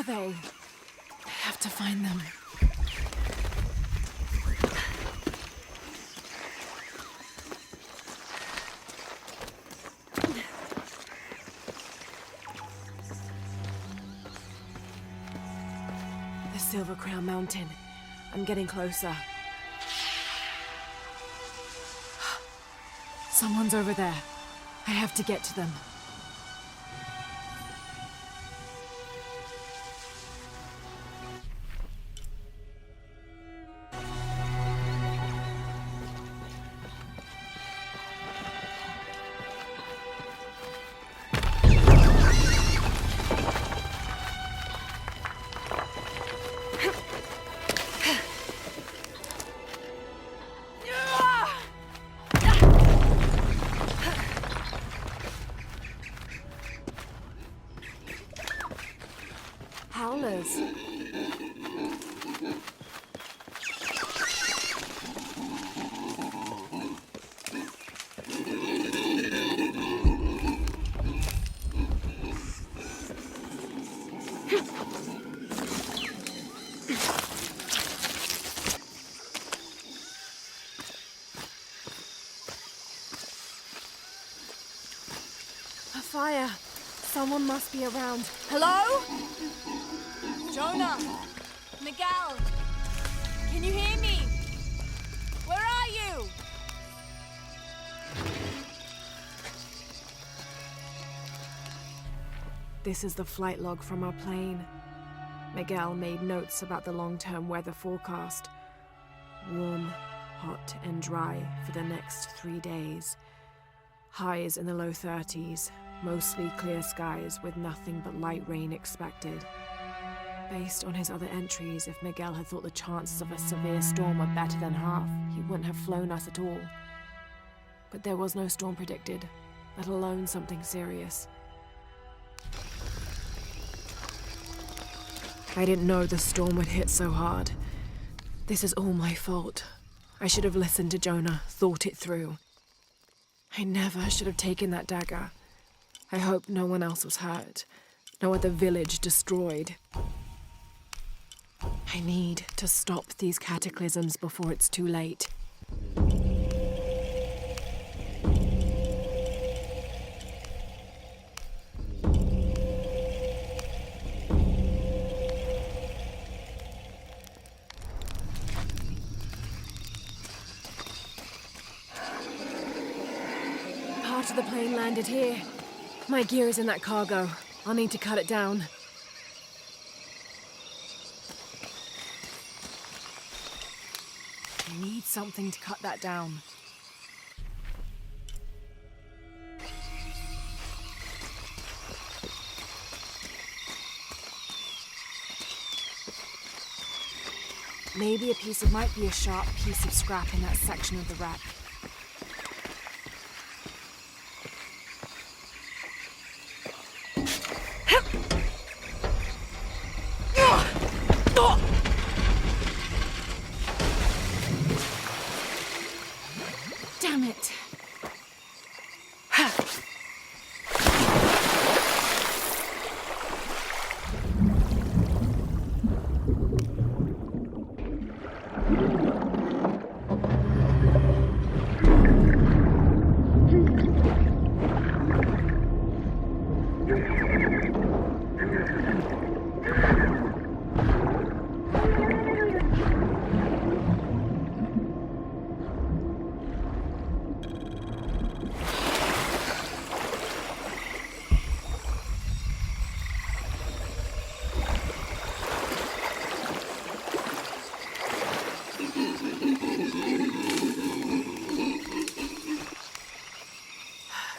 they? I have to find them. The Silver Crown Mountain. I'm getting closer. Someone's over there. I have to get to them. Howlers. A fire. Someone must be around. Hello? Jonah! Miguel! Can you hear me? Where are you? This is the flight log from our plane. Miguel made notes about the long-term weather forecast. Warm, hot, and dry for the next 3 days. Highs in the low 30s, mostly clear skies with nothing but light rain expected. Based on his other entries, if Miguel had thought the chances of a severe storm were better than half, he wouldn't have flown us at all. But there was no storm predicted, let alone something serious. I didn't know the storm would hit so hard. This is all my fault. I should have listened to Jonah, thought it through. I never should have taken that dagger. I hope no one else was hurt. No other village destroyed. I need to stop these cataclysms before it's too late. Part of the plane landed here. My gear is in that cargo. I'll need to cut it down. I need something to cut that down. Maybe might be a sharp piece of scrap in that section of the wreck. Damn it.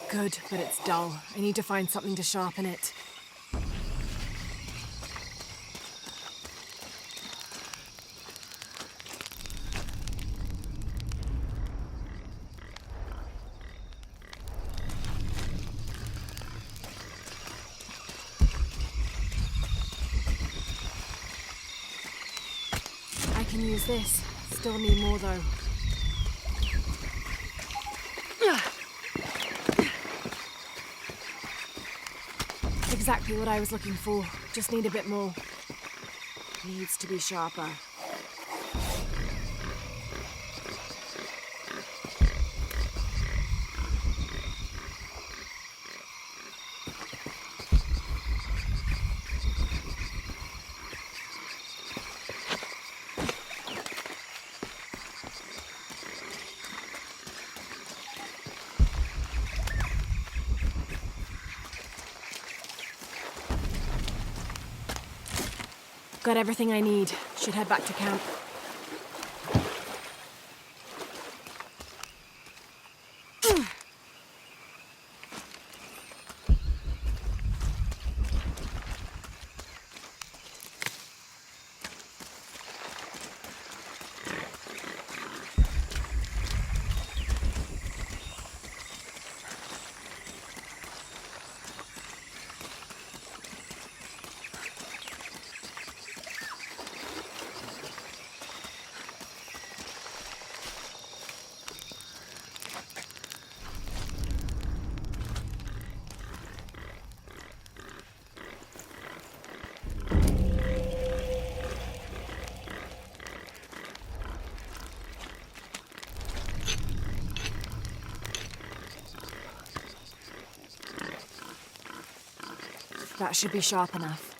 Good, but it's dull. I need to find something to sharpen it. I can use this. Still need more though. Exactly what I was looking for. Just need a bit more. needs to be sharper. Got everything I need. Should head back to camp. That should be sharp enough.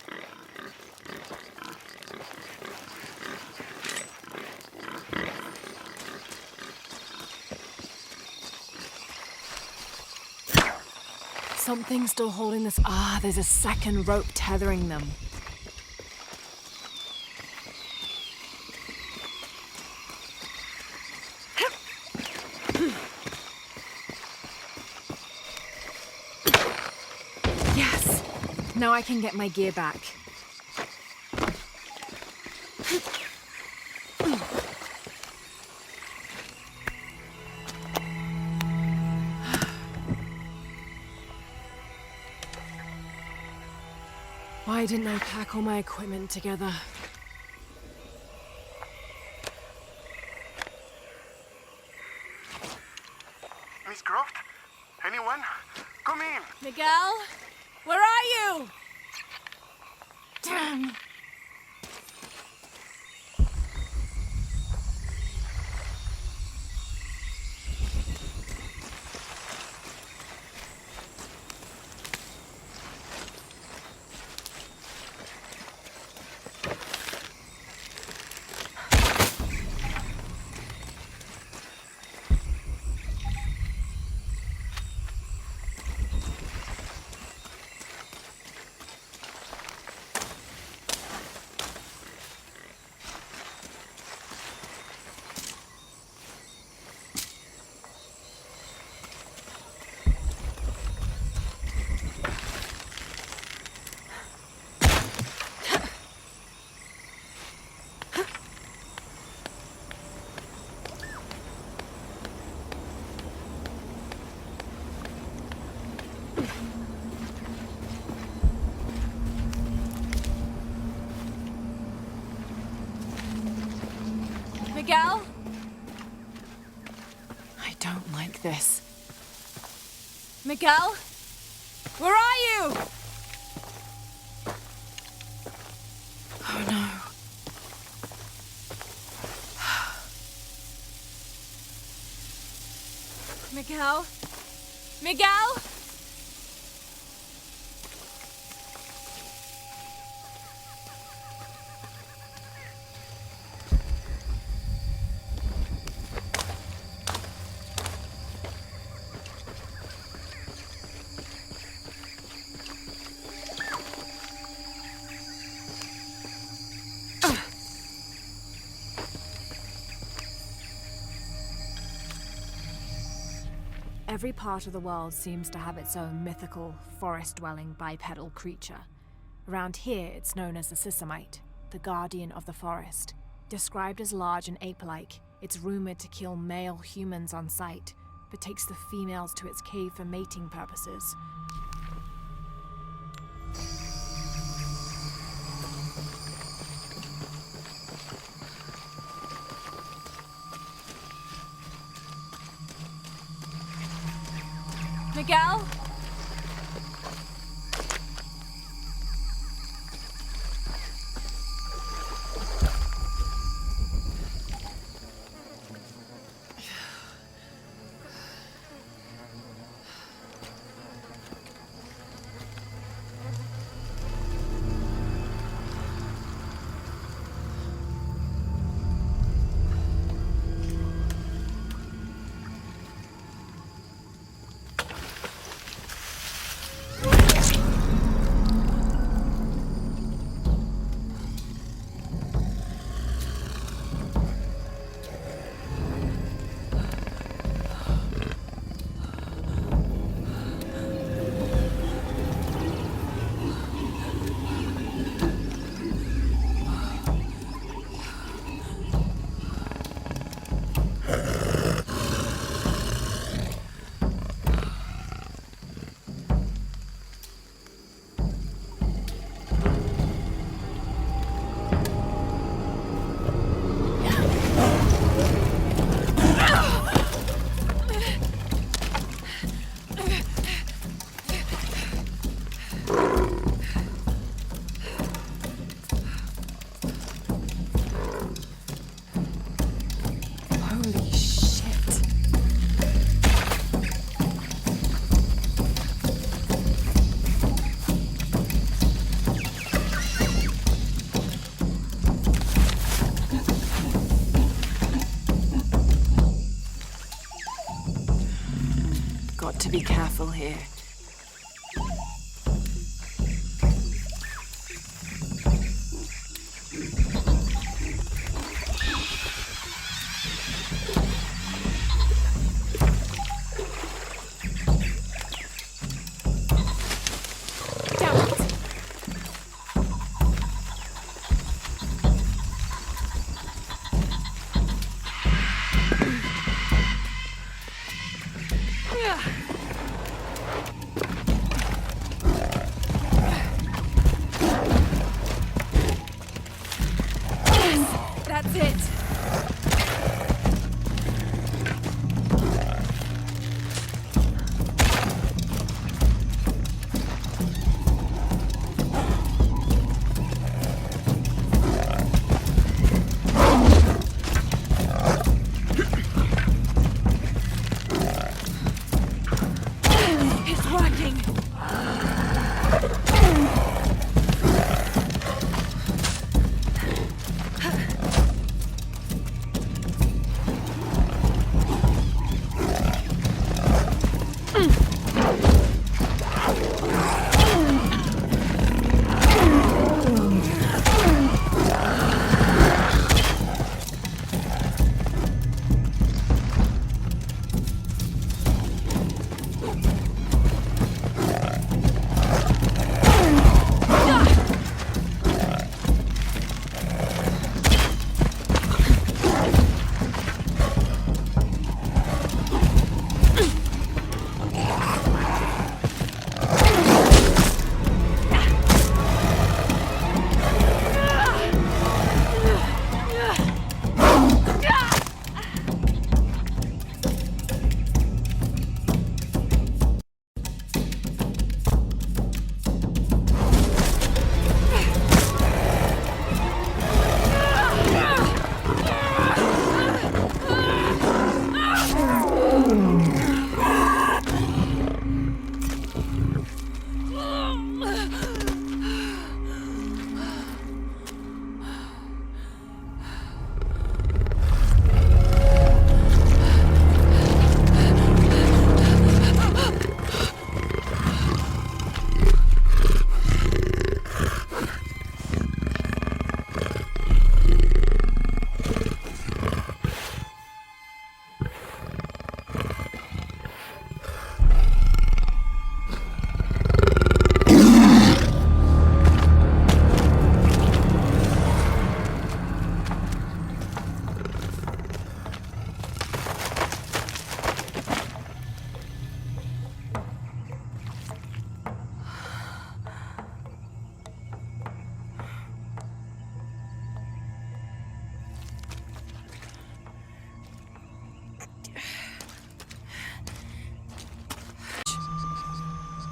Something's still holding this. Ah, there's a second rope tethering them. Yes! Now I can get my gear back. Why didn't I pack all my equipment together? Miss Croft? Anyone? Come in! Miguel? Where are you? Damn! Miguel? I don't like this. Miguel? Where are you? Oh no. Miguel? Miguel? Every part of the world seems to have its own mythical, forest-dwelling bipedal creature. Around here, it's known as the Sisamite, the guardian of the forest. Described as large and ape-like, it's rumored to kill male humans on sight, but takes the females to its cave for mating purposes. Miguel? to be careful here. That's it. It's working.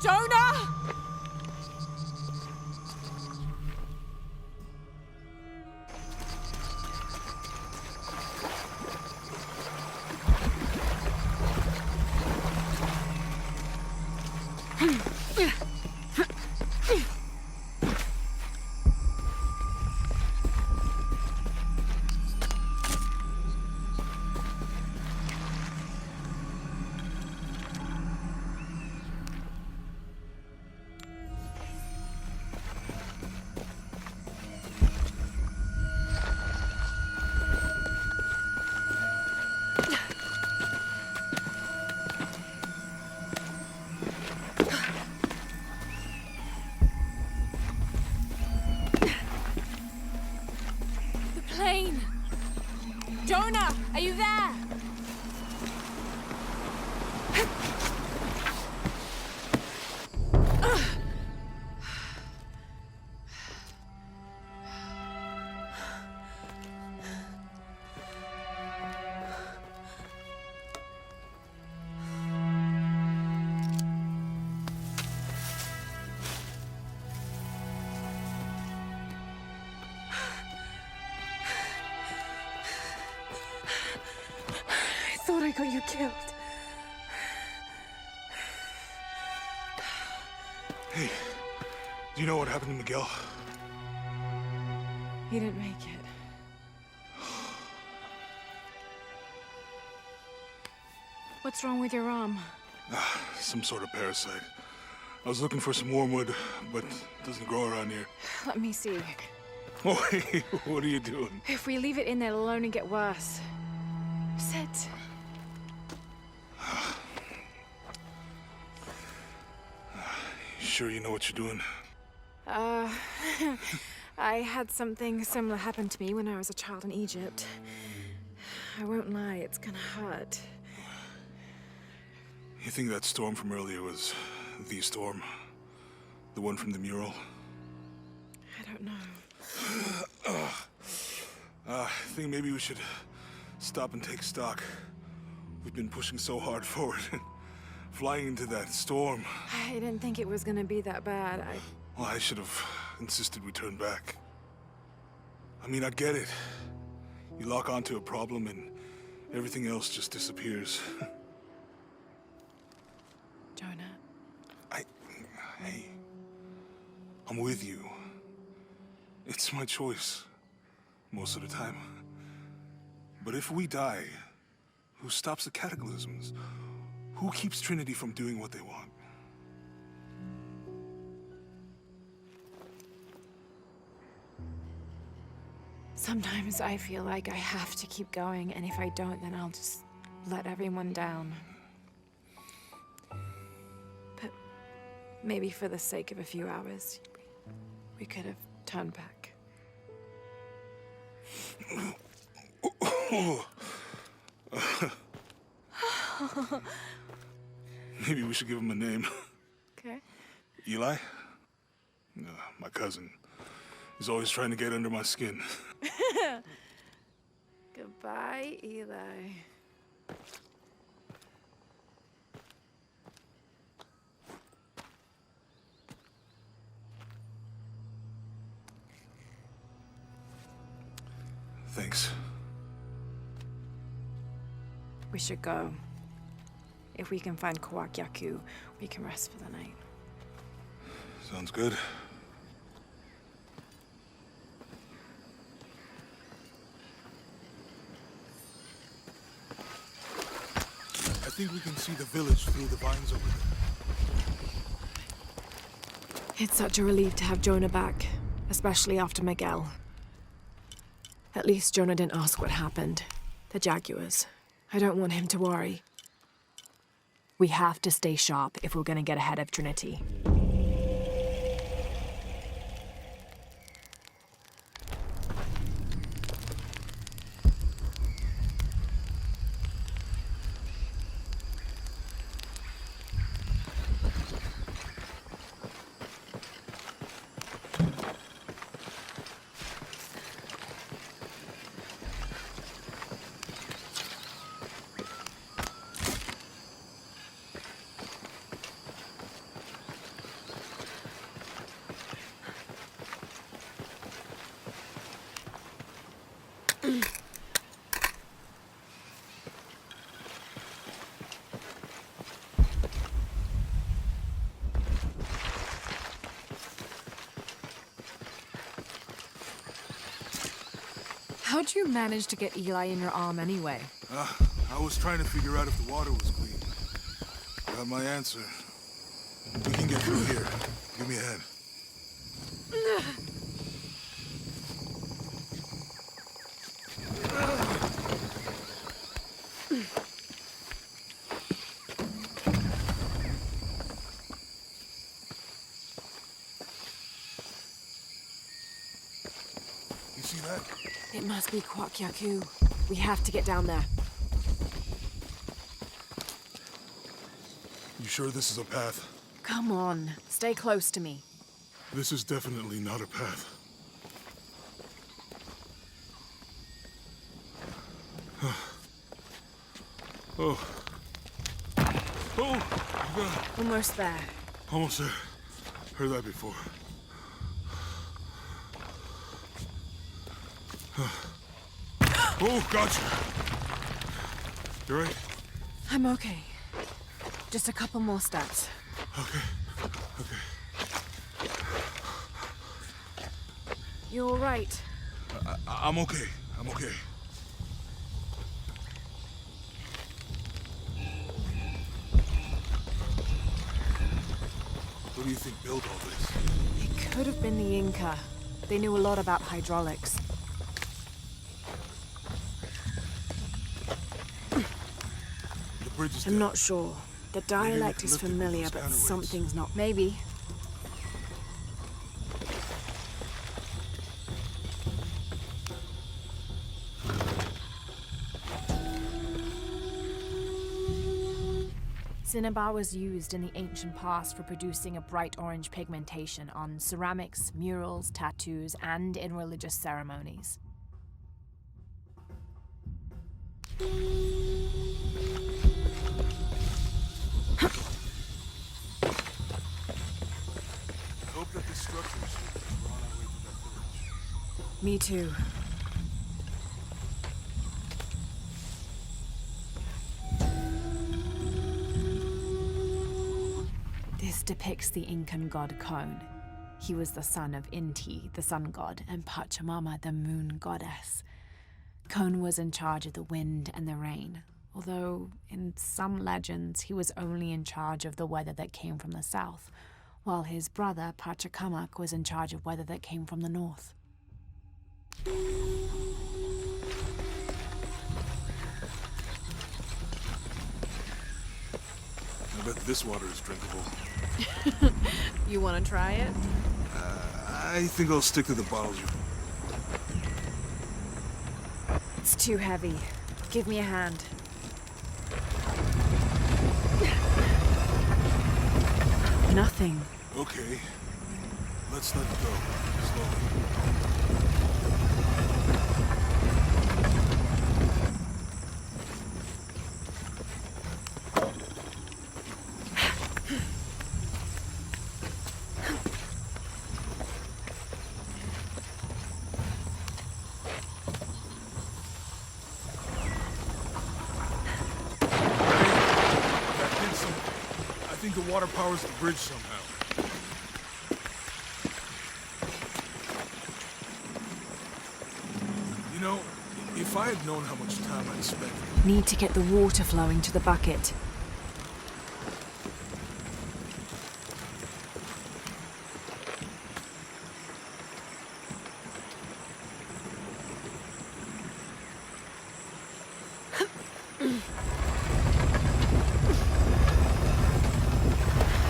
Jonah! Plane! Jonah, are you there? I thought I got you killed. Hey, do you know what happened to Miguel? He didn't make it. What's wrong with your arm? Some sort of parasite. I was looking for some wormwood, but it doesn't grow around here. Let me see. Oh, hey, what are you doing? If we leave it in there, it'll only get worse. Sit. You sure you know what you're doing? I had something similar happen to me when I was a child in Egypt. I won't lie, it's gonna hurt. You think that storm from earlier was the storm? The one from the mural? I don't know. I think maybe we should stop and take stock. We've been pushing so hard forward. Flying into that storm. I didn't think it was gonna be that bad. Well, I should have insisted we turn back. I mean, I get it. You lock onto a problem and everything else just disappears. Jonah. Hey, I'm with you. It's my choice, most of the time. But if we die, who stops the cataclysms? Who keeps Trinity from doing what they want? Sometimes I feel like I have to keep going, and if I don't, then I'll just let everyone down. But maybe for the sake of a few hours, we could have turned back. Maybe we should give him a name. Okay. Eli? My cousin. He's always trying to get under my skin. Goodbye, Eli. Thanks. We should go. If we can find Yaku, we can rest for the night. Sounds good. I think we can see the village through the vines over there. It's such a relief to have Jonah back, especially after Miguel. At least Jonah didn't ask what happened. The Jaguars. I don't want him to worry. We have to stay sharp if we're gonna get ahead of Trinity. How'd you manage to get Eli in your arm anyway? I was trying to figure out if the water was clean. Got my answer. We can get through here. Give me a hand. You see that? It must be Yaku. We have to get down there. You sure this is a path? Come on, stay close to me. This is definitely not a path. Oh. Oh, God. Almost there. Almost there. Heard that before. Oh, gotcha. You right? I'm okay. Just a couple more steps. Okay. Okay. You all right? I'm okay. I'm okay. do you think built all this? It could have been the Inca. They knew a lot about hydraulics. The bridge is I'm dead. not sure. The dialect is lift it with familiar, those but counterweights. something's not. Maybe. Cinnabar was used in the ancient past for producing a bright orange pigmentation on ceramics, murals, tattoos, and in religious ceremonies. I hope that this structure is here because we're on our way to that village. Me too. This depicts the Incan god Kon. He was the son of Inti, the sun god, and Pachamama, the moon goddess. Kon was in charge of the wind and the rain, although in some legends he was only in charge of the weather that came from the south, while his brother Pachacamac was in charge of weather that came from the north. I bet this water is drinkable. You want to try it? I think I'll stick to the bottles you... It's too heavy. Give me a hand. Nothing. Okay. Let's let it go. Slowly. I think the water powers the bridge somehow. You know, if I had known how much time I'd spent... Need to get the water flowing to the bucket.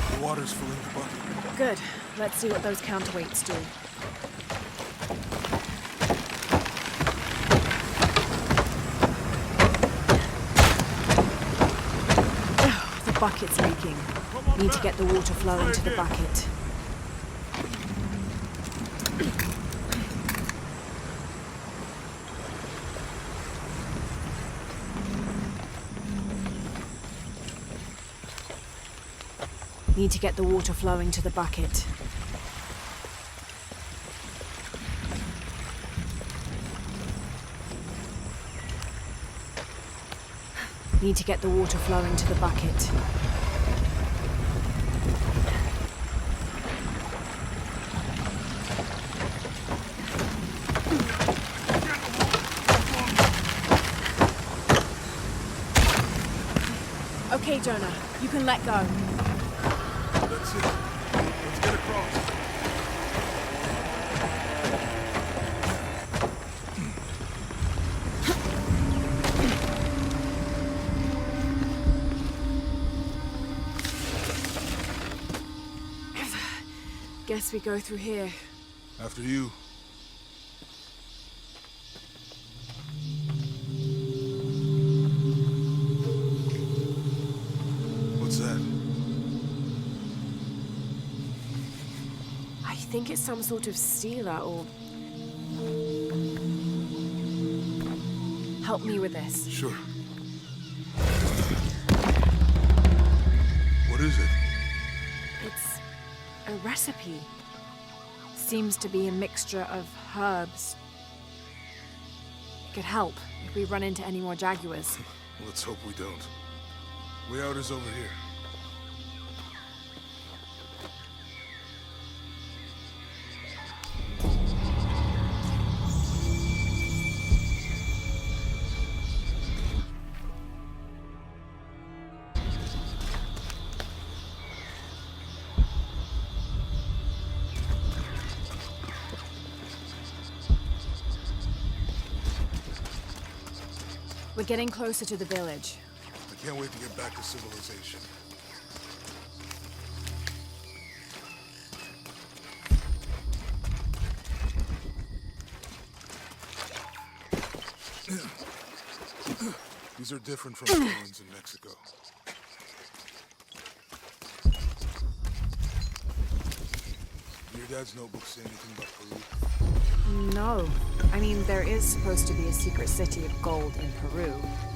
The water's filling the bucket. Good. Let's see what those counterweights do. Oh, the bucket's leaking. Need to get the water flowing to the bucket. Need to get the water flowing to the bucket. Need to get the water flowing to the bucket. Okay, Jonah, you can let go. That's it. Let's get across. Guess we go through here. After you. What's that? I think it's some sort of sealer or... Help me with this. Sure. What is it? It's a recipe. Seems to be a mixture of herbs. It could help if we run into any more jaguars. Let's hope we don't. Way out is over here. We're getting closer to the village. I can't wait to get back to civilization. These are different from the ones in Mexico. Do your dad's notebook say anything about Peru? No. I mean, there is supposed to be a secret city of gold in Peru.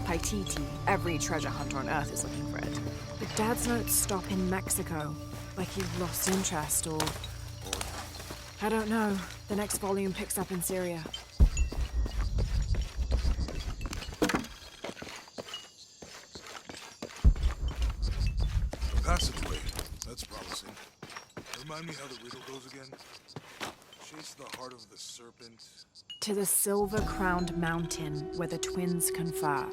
Paititi. Every treasure hunter on Earth is looking for it. But Dad's notes stop in Mexico. Like he lost interest or... I don't know. The next volume picks up in Syria. Passageway. That's promising. Remind me how the riddle goes again? Chase the heart of the serpent. To the silver-crowned mountain where the twins confer.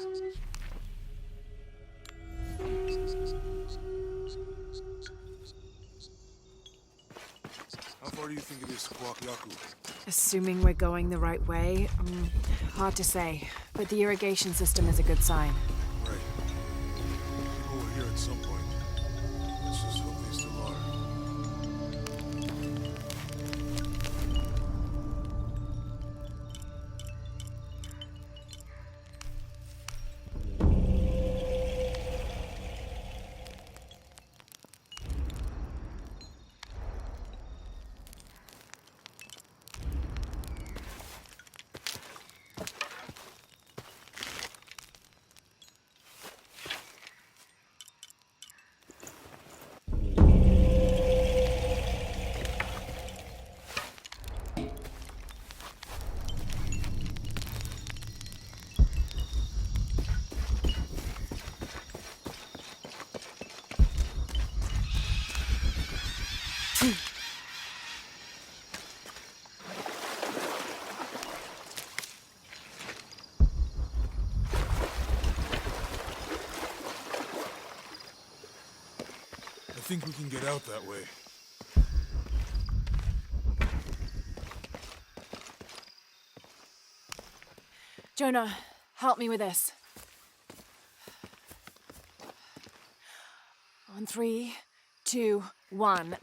How far do you think it is to Kwakyaku? Assuming we're going the right way, hard to say. But the irrigation system is a good sign. Right. People were here at some point. Let's just hope they still are. I think we can get out that way. Jonah, help me with this. On 3, 2, 1.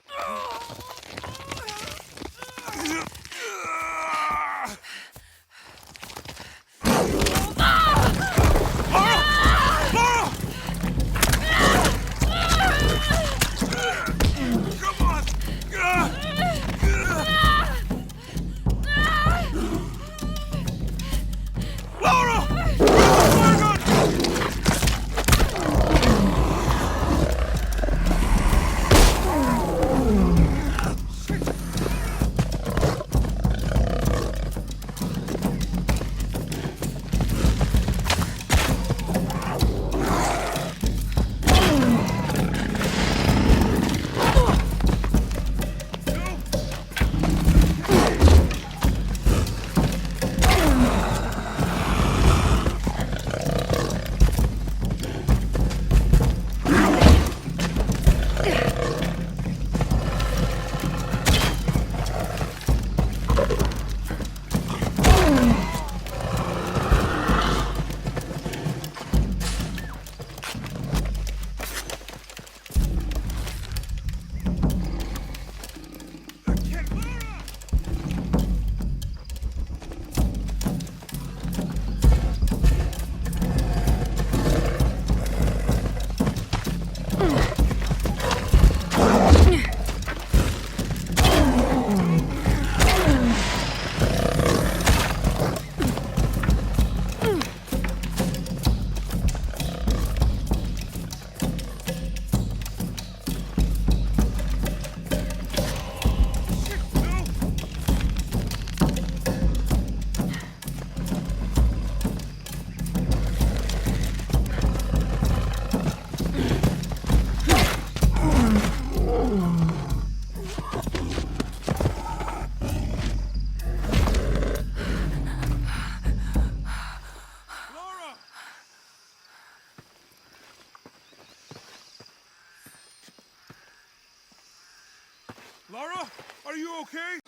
Lara, are you okay?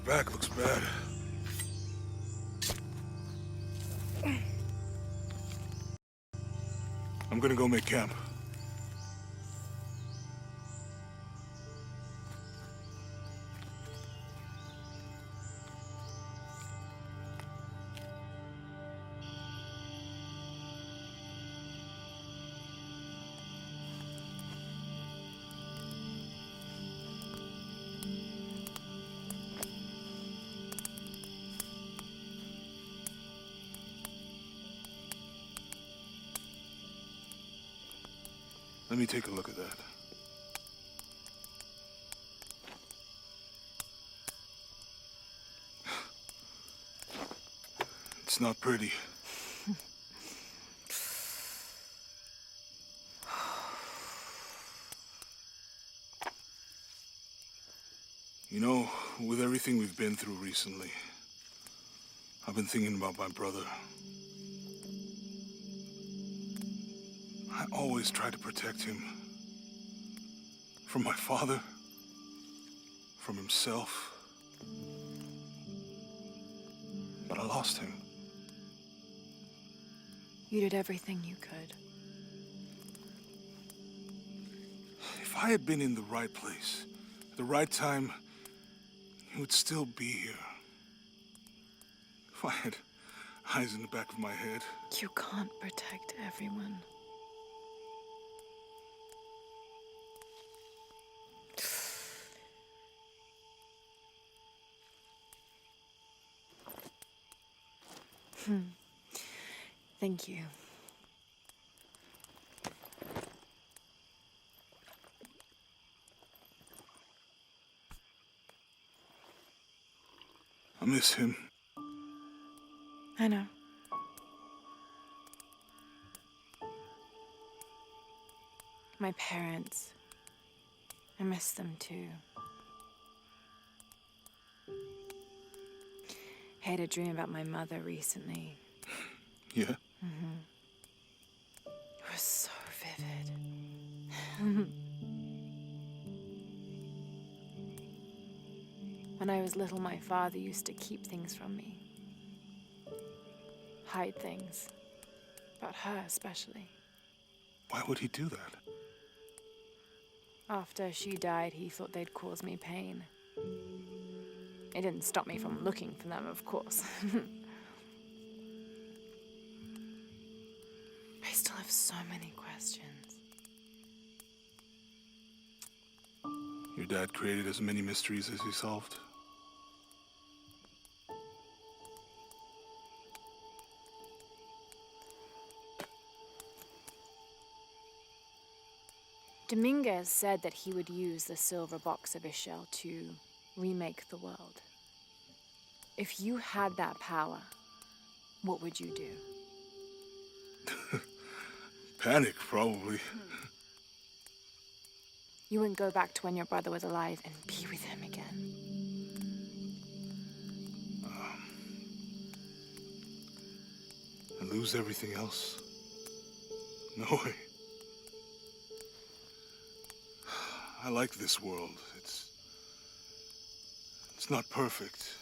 back looks bad. I'm gonna go make camp. Let me take a look at that. It's not pretty. You know, with everything we've been through recently, I've been thinking about my brother. I always tried to protect him. From my father. From himself. But I lost him. You did everything you could. If I had been in the right place, at the right time, he would still be here. If I had eyes in the back of my head. You can't protect everyone. Thank you. I miss him. I know. My parents. I miss them too. I had a dream about my mother recently. Yeah? It was so vivid. When I was little, my father used to keep things from me. Hide things. About her, especially. Why would he do that? After she died, he thought they'd cause me pain. It didn't stop me from looking for them, of course. I still have so many questions. Your dad created as many mysteries as he solved. Dominguez said that he would use the silver box of Ishel to remake the world. If you had that power, what would you do? Panic, probably. You wouldn't go back to when your brother was alive and be with him again. And lose everything else? No way. I like this world. It's not perfect.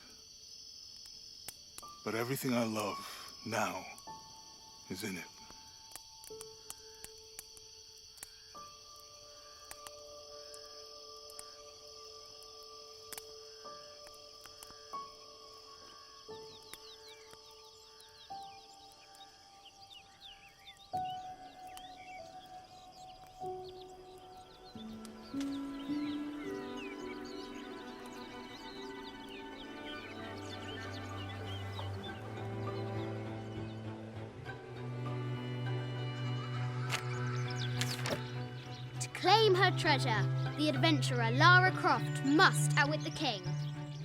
But everything I love now is in it. Claim her treasure. The adventurer Lara Croft must outwit the king,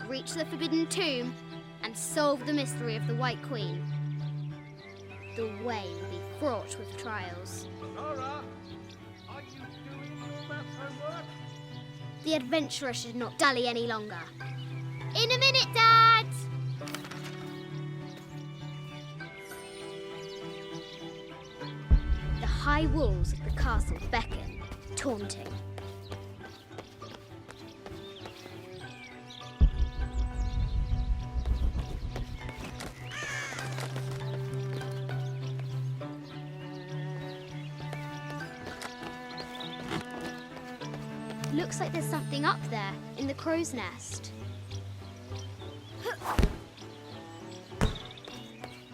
reach the forbidden tomb, and solve the mystery of the White Queen. The way will be fraught with trials. Lara, are you doing your math homework? The adventurer should not dally any longer. In a minute, Dad! The high walls of the castle beckon, taunting. Looks like there's something up there in the crow's nest.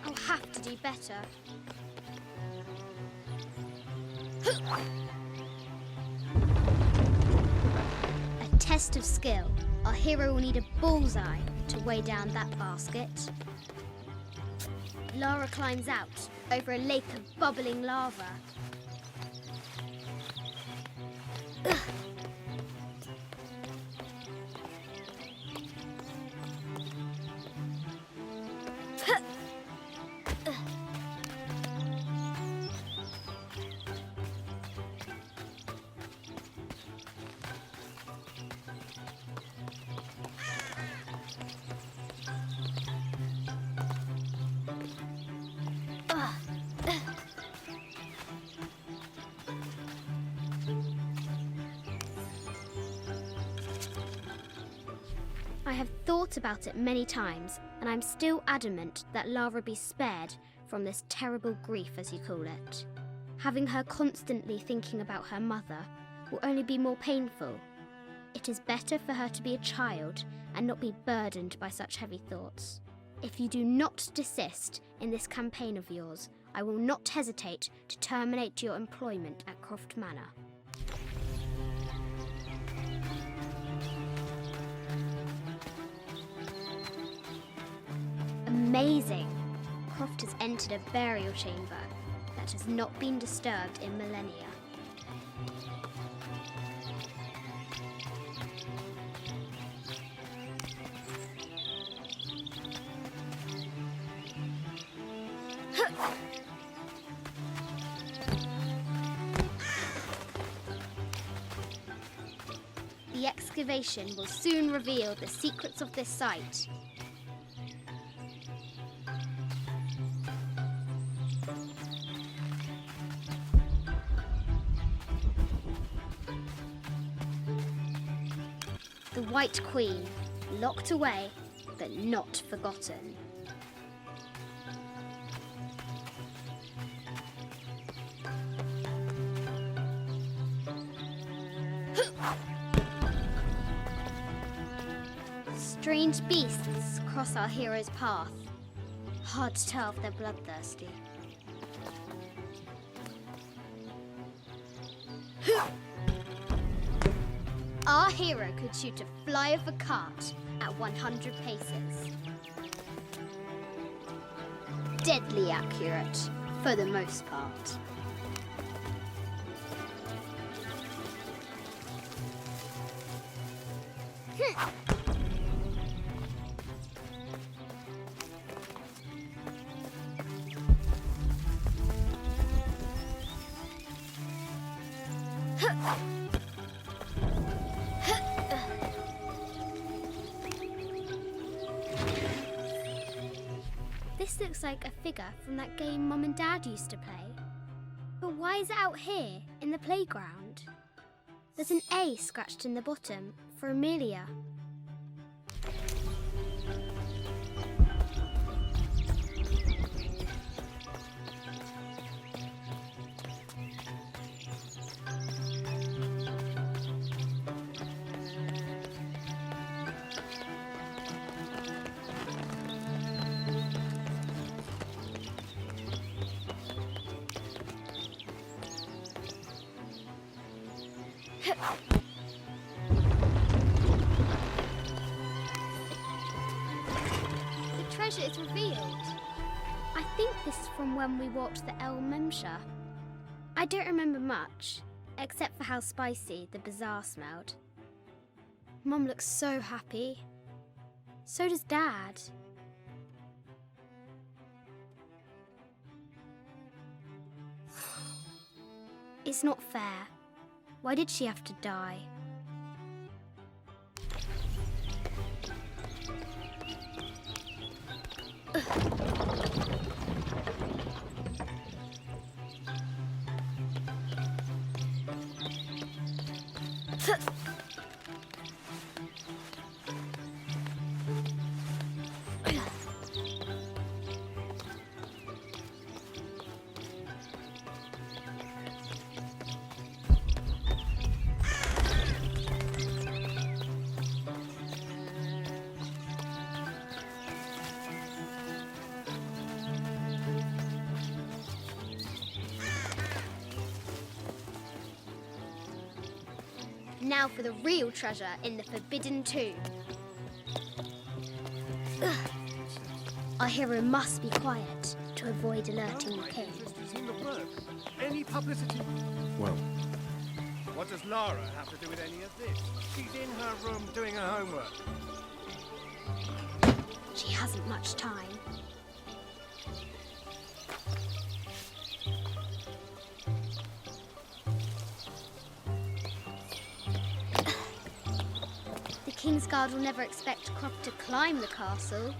I'll have to do better. A test of skill. Our hero will need a bullseye to weigh down that basket. Lara climbs out over a lake of bubbling lava. I have thought about it many times, and I'm still adamant that Lara be spared from this terrible grief, as you call it. Having her constantly thinking about her mother will only be more painful. It is better for her to be a child and not be burdened by such heavy thoughts. If you do not desist in this campaign of yours, I will not hesitate to terminate your employment at Croft Manor. Amazing! Croft has entered a burial chamber that has not been disturbed in millennia. The excavation will soon reveal the secrets of this site. The White Queen, locked away, but not forgotten. Strange beasts cross our hero's path. Hard to tell if they're bloodthirsty. Our hero could shoot a fly of a cart at 100 paces. Deadly accurate, for the most part. This looks like a figure from that game Mum and Dad used to play. But why is it out here, in the playground? There's an A scratched in the bottom for Amelia. The treasure is revealed. I think this is from when we walked the El Memsha. I don't remember much, except for how spicy the bazaar smelled. Mum looks so happy. So does Dad. It's not fair. Why did she have to die? Now for the real treasure in the Forbidden Tomb. Our hero must be quiet to avoid alerting the king. She's in the work. Any publicity? Well, What does Lara have to do with any of this? She's in her room doing her homework. She hasn't much time. The King's Guard will never expect Croft to climb the castle.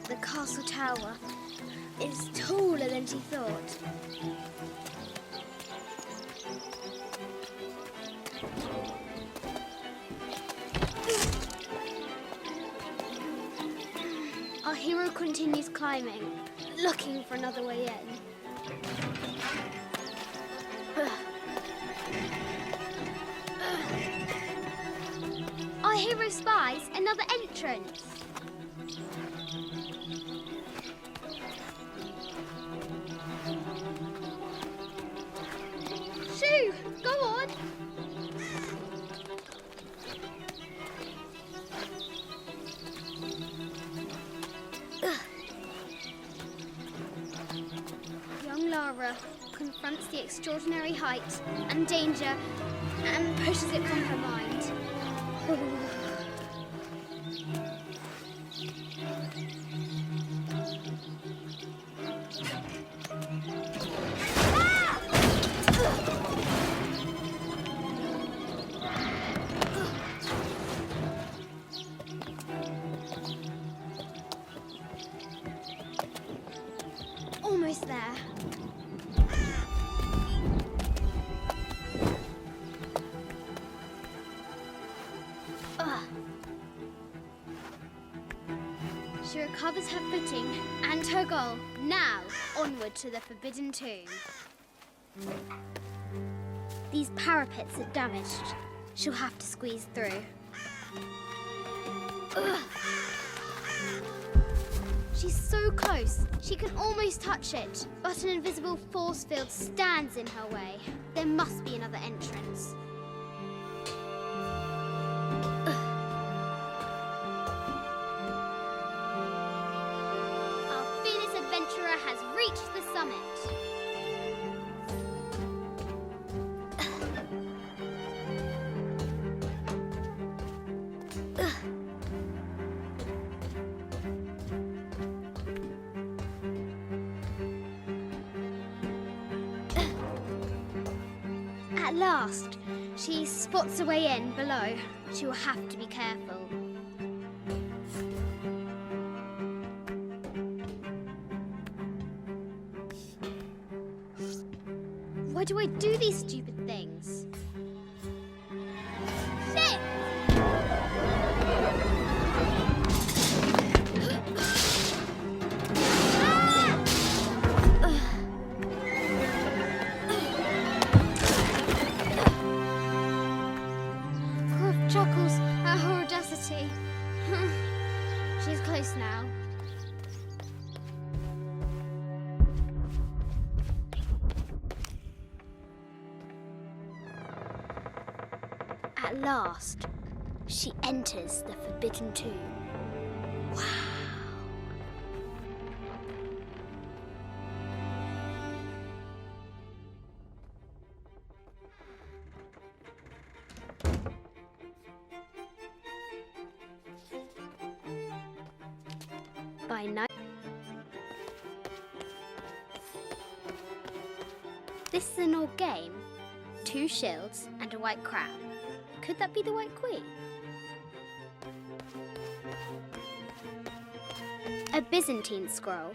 The castle tower is taller than she thought. Our hero continues climbing, looking for another way in. Our hero spies another entrance. Shoo! Go on! Young Lara confronts the extraordinary height and danger and pushes it from her mind. Almost there. She recovers her footing and her goal. Now, onward to the Forbidden Tomb. These parapets are damaged. She'll have to squeeze through. Ugh. She's so close, she can almost touch it, but an invisible force field stands in her way. There must be another entrance. Our fearless adventurer has reached the summit. At last, she spots a way in below. She will have to be careful. Why do I do these stupid things? Shit! Croft chuckles at her audacity. She's close now. At last, she enters the Forbidden Tomb. Wow. By night. This is an old game. 2 shields and a white crown. Could that be the White Queen? A Byzantine scroll.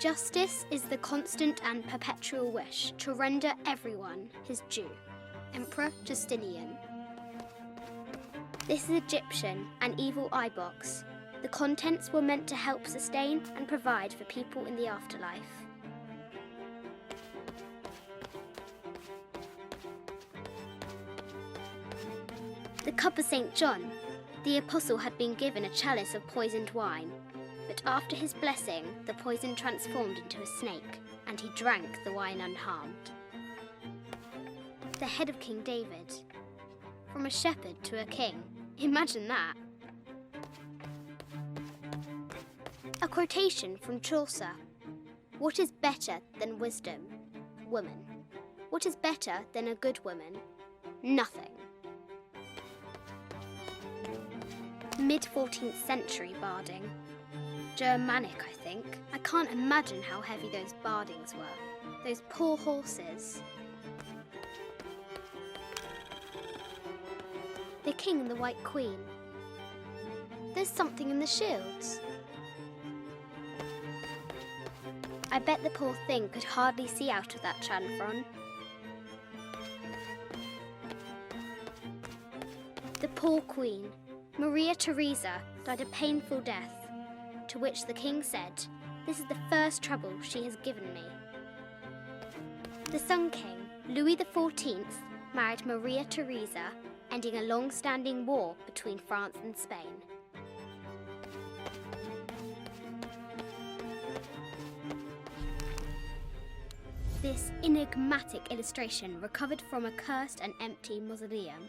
Justice is the constant and perpetual wish to render everyone his due. Emperor Justinian. This is Egyptian, an evil eye box. The contents were meant to help sustain and provide for people in the afterlife. The cup of St. John. The apostle had been given a chalice of poisoned wine, but after his blessing, the poison transformed into a snake, and he drank the wine unharmed. The head of King David. From a shepherd to a king. Imagine that. A quotation from Chaucer. What is better than wisdom? Woman. What is better than a good woman? Nothing. Mid-14th century barding. Germanic, I think. I can't imagine how heavy those bardings were. Those poor horses. The king and the White Queen. There's something in the shields. I bet the poor thing could hardly see out of that chanfron. The poor queen, Maria Theresa, died a painful death, to which the king said, "This is the first trouble she has given me." The Sun King, Louis XIV, married Maria Theresa, ending a long-standing war between France and Spain. This enigmatic illustration, recovered from a cursed and empty mausoleum,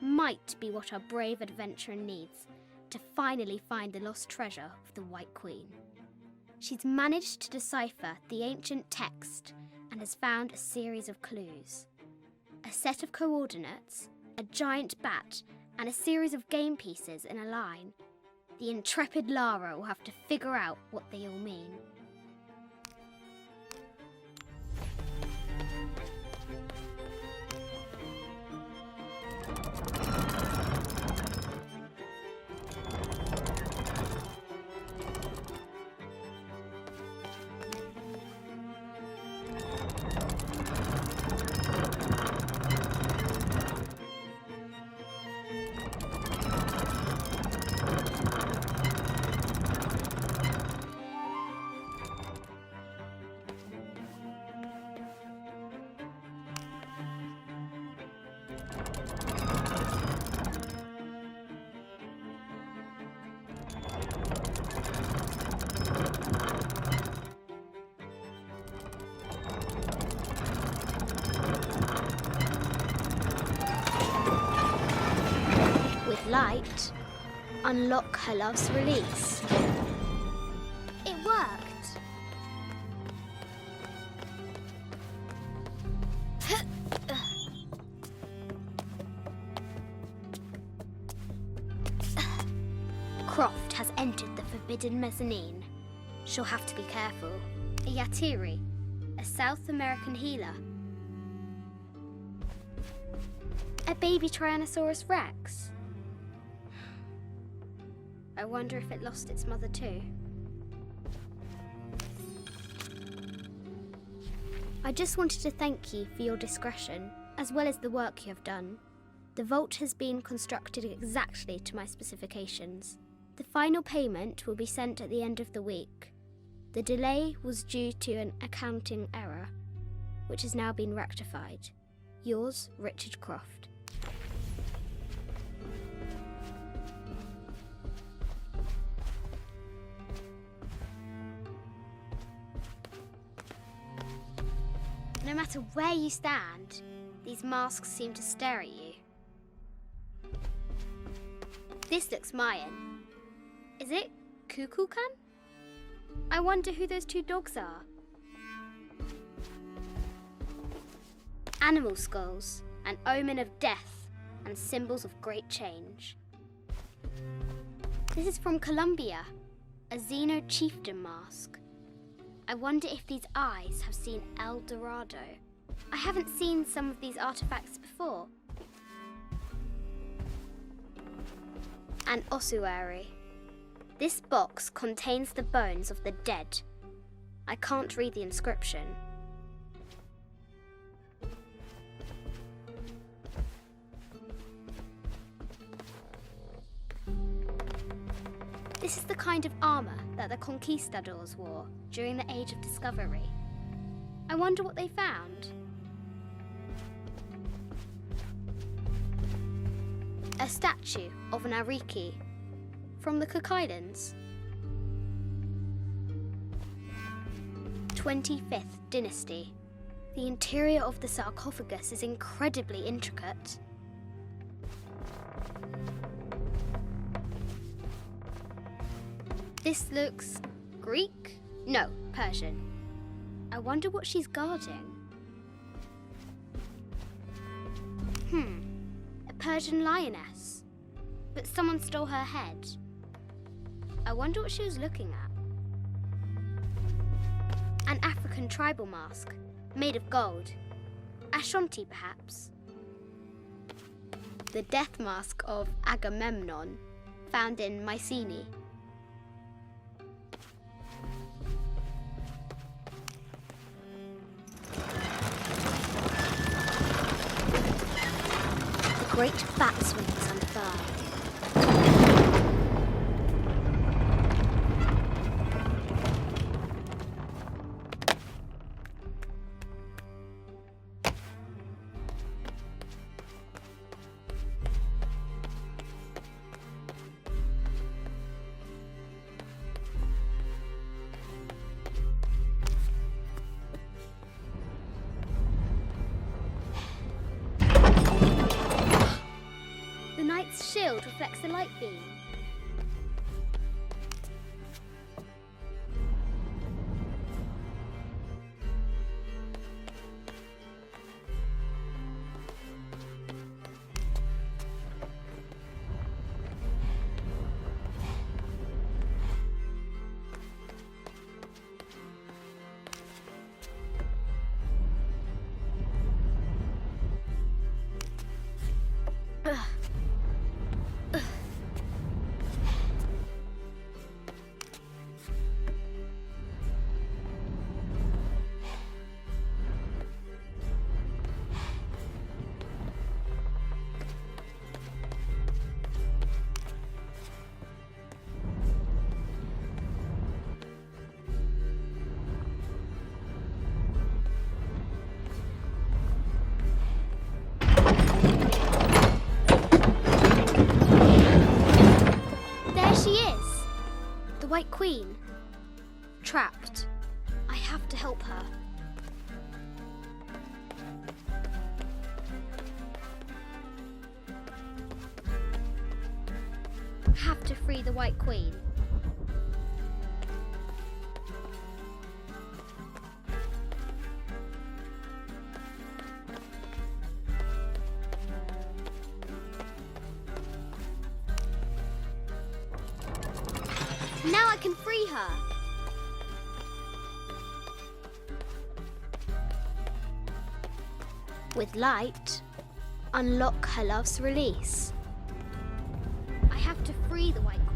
might be what our brave adventurer needs to finally find the lost treasure of the White Queen. She's managed to decipher the ancient text and has found a series of clues. A set of coordinates, a giant bat, and a series of game pieces in a line. The intrepid Lara will have to figure out what they all mean. Light, unlock her love's release. It worked. Croft has entered the forbidden mezzanine. She'll have to be careful. A Yatiri, a South American healer. A baby Tyrannosaurus Rex. I wonder if it lost its mother too. I just wanted to thank you for your discretion, as well as the work you have done. The vault has been constructed exactly to my specifications. The final payment will be sent at the end of the week. The delay was due to an accounting error, which has now been rectified. Yours, Richard Croft. No matter where you stand, these masks seem to stare at you. This looks Mayan. Is it Kukulkan? I wonder who those two dogs are. Animal skulls, an omen of death and symbols of great change. This is from Colombia, a Xeno chieftain mask. I wonder if these eyes have seen El Dorado. I haven't seen some of these artifacts before. An ossuary. This box contains the bones of the dead. I can't read the inscription. This is the kind of armour that the conquistadors wore during the Age of Discovery. I wonder what they found. A statue of an Ariki from the Cook Islands. 25th Dynasty. The interior of the sarcophagus is incredibly intricate. This looks Greek? No, Persian. I wonder what she's guarding. A Persian lioness. But someone stole her head. I wonder what she was looking at. An African tribal mask, made of gold. Ashanti, perhaps. The death mask of Agamemnon, found in Mycenae. The great bat's wings unfurled. The knight's shield reflects the light beam. White Queen. Trapped. I have to help her. Have to free the White Queen. Now I can free her. With light, unlock her love's release. I have to free the White Queen.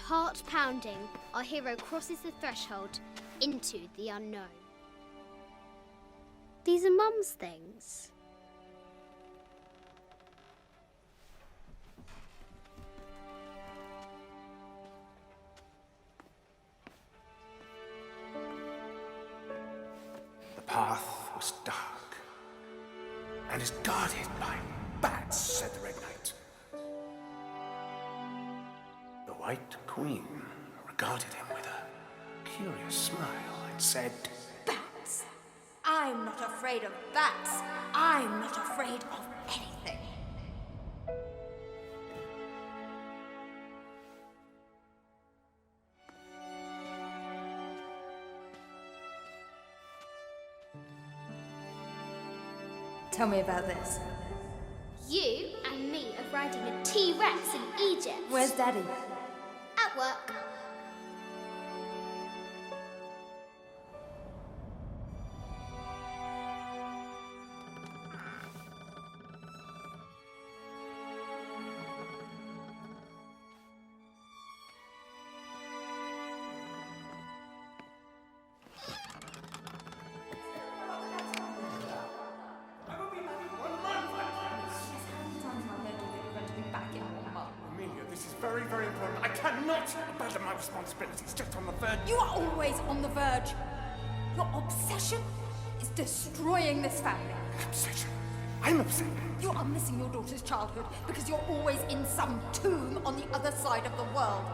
Heart pounding, our hero crosses the threshold into the unknown. These are Mum's things. The path was dark and is guarded by bats, said the Red Knight. The White Queen regarded him with a curious smile and said, Bats! I'm not afraid of bats. I'm not afraid of anything. Tell me about this. You and me are riding a T-Rex in Egypt. Where's Daddy? At work. cannot abandon my responsibilities just on the verge. You are always on the verge. Your obsession is destroying this family. Obsession. I'm upset. You are missing your daughter's childhood because you're always in some tomb on the other side of the world.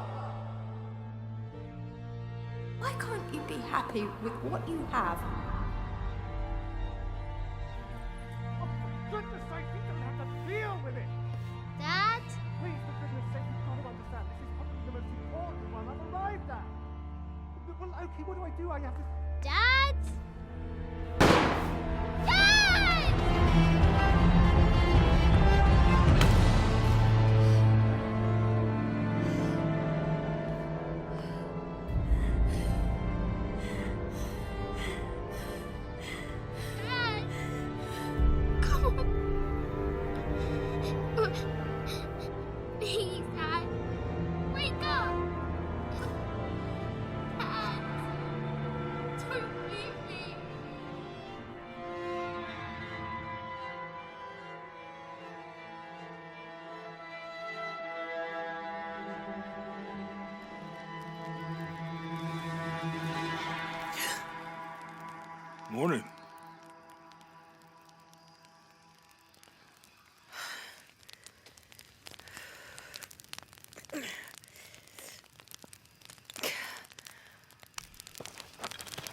Why can't you be happy with what you have? Oh, for goodness sake, you don't have to deal with it. Dad? Please, for goodness sake, you've got to understand. This is probably the most important one I've arrived at. Well, okay, what do I do? I have to... Dad? Dad! Dad! Come on. Please, Dad. Wake up. Dad. Don't leave me. Morning.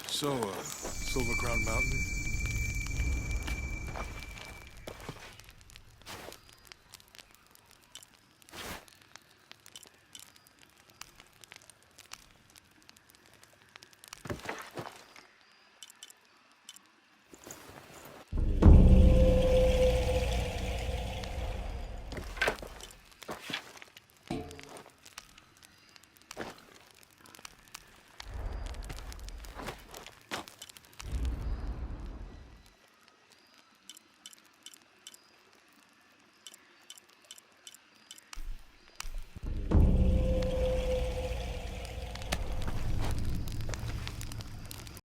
So, Silver Crown Mountain,